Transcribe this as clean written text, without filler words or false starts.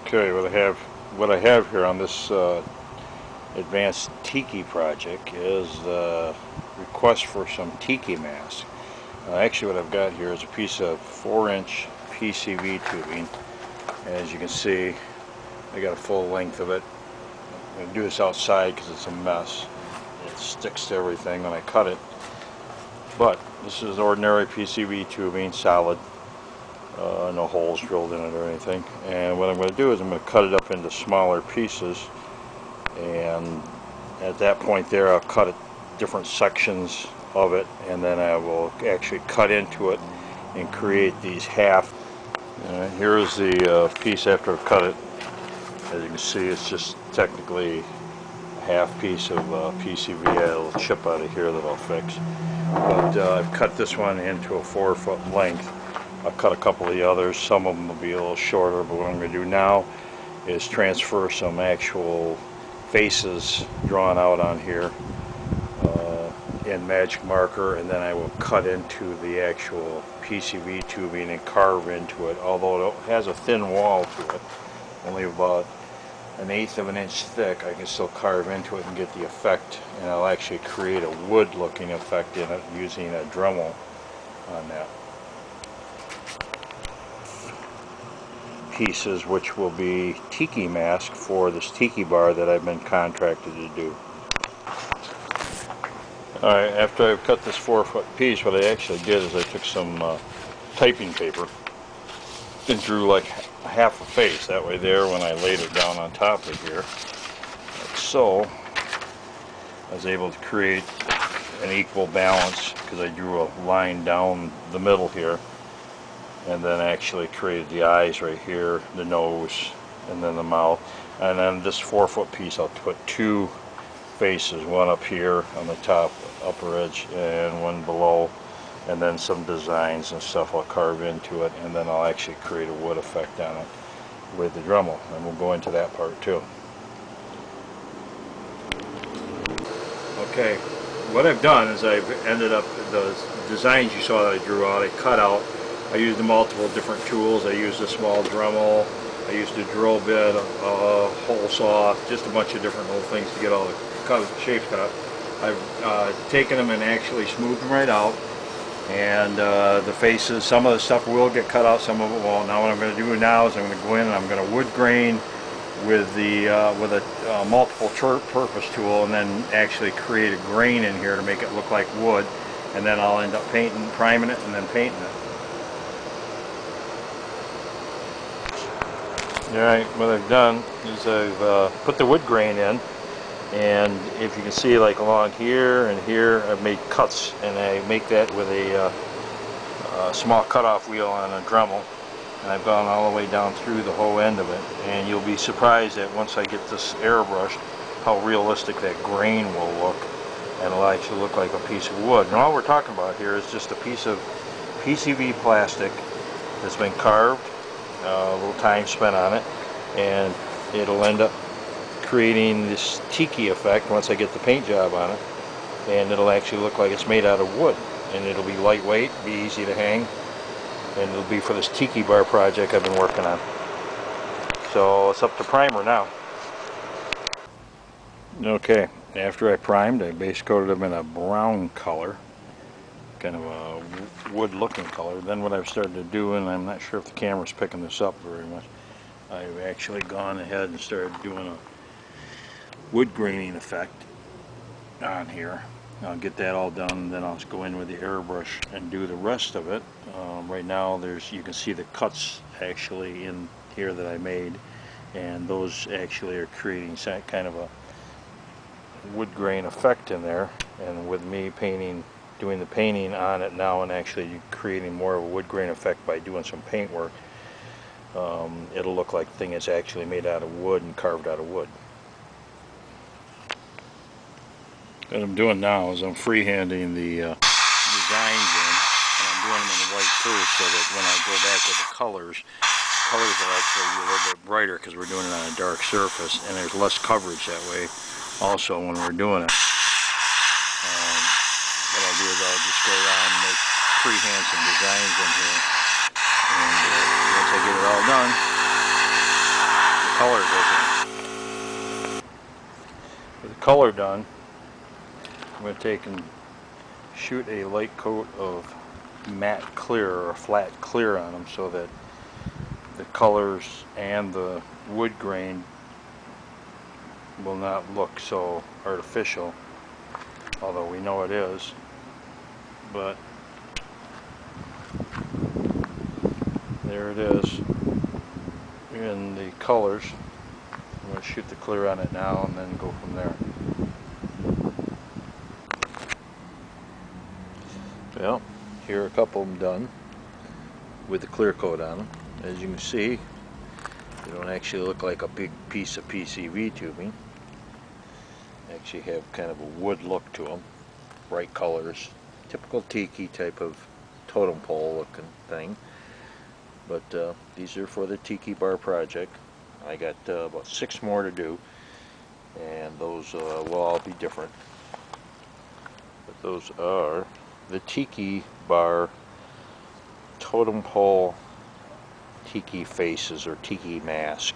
Okay, what I have here on this advanced Tiki project is the request for some Tiki masks. Actually, what I've got here is a piece of 4-inch PCV tubing. As you can see, I got a full length of it. I'm going to do this outside because it's a mess. It sticks to everything when I cut it. But this is ordinary PCV tubing, solid. No holes drilled in it or anything. And what I'm going to do is I'm going to cut it up into smaller pieces, and at that point there I'll cut it different sections of it, and then I will actually cut into it and create these half. Here's the piece after I've cut it. As you can see, it's just technically a half piece of PCV. I had a little chip out of here that I'll fix. But I've cut this one into a 4-foot length. I'll cut a couple of the others. Some of them will be a little shorter, but what I'm going to do now is transfer some actual faces drawn out on here in magic marker, and then I will cut into the actual PCV tubing and carve into it. Although it has a thin wall to it, only about 1/8 of an inch thick, I can still carve into it and get the effect, and I'll actually create a wood looking effect in it using a Dremel on that. Pieces which will be Tiki mask for this Tiki bar that I've been contracted to do. Alright, after I've cut this 4-foot piece, what I actually did is I took some typing paper and drew like half a face. That way there, when I laid it down on top of here, like so, I was able to create an equal balance because I drew a line down the middle here, and then actually created the eyes right here, the nose, and then the mouth. And then this 4-foot piece, I'll put 2 faces, one up here on the top upper edge and one below, and then some designs and stuff I'll carve into it, and then I'll actually create a wood effect on it with the Dremel, and we'll go into that part too. Okay, what I've done is I've ended up, the designs you saw that I drew out, I cut out. I used multiple different tools. I used a small Dremel, I used a drill bit, a hole saw, just a bunch of different little things to get all the shapes cut. I've taken them and actually smoothed them right out, and the faces, some of the stuff will get cut out, some of it won't. Now what I'm going to do now is I'm going to go in and I'm going to wood grain with a multiple purpose tool, and then actually create a grain in here to make it look like wood, and then I'll end up priming it and then painting it. Alright, what I've done is I've put the wood grain in, and if you can see, like along here and here, I've made cuts, and I make that with a small cutoff wheel on a Dremel, and I've gone all the way down through the whole end of it, and you'll be surprised that once I get this airbrushed how realistic that grain will look, and it'll actually look like a piece of wood. And all we're talking about here is just a piece of PCV plastic that's been carved, a little time spent on it, and it'll end up creating this Tiki effect once I get the paint job on it, and it'll actually look like it's made out of wood, and it'll be lightweight, be easy to hang, and it'll be for this Tiki bar project I've been working on. So it's up to primer now. Okay, after I primed, I base coated them in a brown color, kind of a wood looking color. Then what I've started to do, and I'm not sure if the camera's picking this up very much, I've actually gone ahead and started doing a wood graining effect on here. I'll get that all done, then I'll go in with the airbrush and do the rest of it. Right now you can see the cuts actually in here that I made, and those actually are creating kind of a wood grain effect in there, and with me doing the painting on it now and actually creating more of a wood grain effect by doing some paint work, it'll look like the thing is actually made out of wood and carved out of wood. What I'm doing now is I'm freehanding the designs in, and I'm doing them in the white first so that when I go back with the colors will actually be a little bit brighter because we're doing it on a dark surface, and there's less coverage that way also when we're doing it. What I'll do is I'll just go around and freehand some designs in here, and once I get it all done, color doesn't. With the color done, I'm going to take and shoot a light coat of matte clear or flat clear on them so that the colors and the wood grain will not look so artificial, although we know it is. But there it is in the colors. I'm going to shoot the clear on it now and then go from there. Well, here are a couple of them done with the clear coat on them. As you can see, they don't actually look like a big piece of PCV tubing. They actually have kind of a wood look to them. Bright colors. Typical Tiki type of totem pole looking thing. But these are for the Tiki bar project. I got about 6 more to do, and those will all be different. But those are the Tiki bar totem pole Tiki faces or Tiki mask.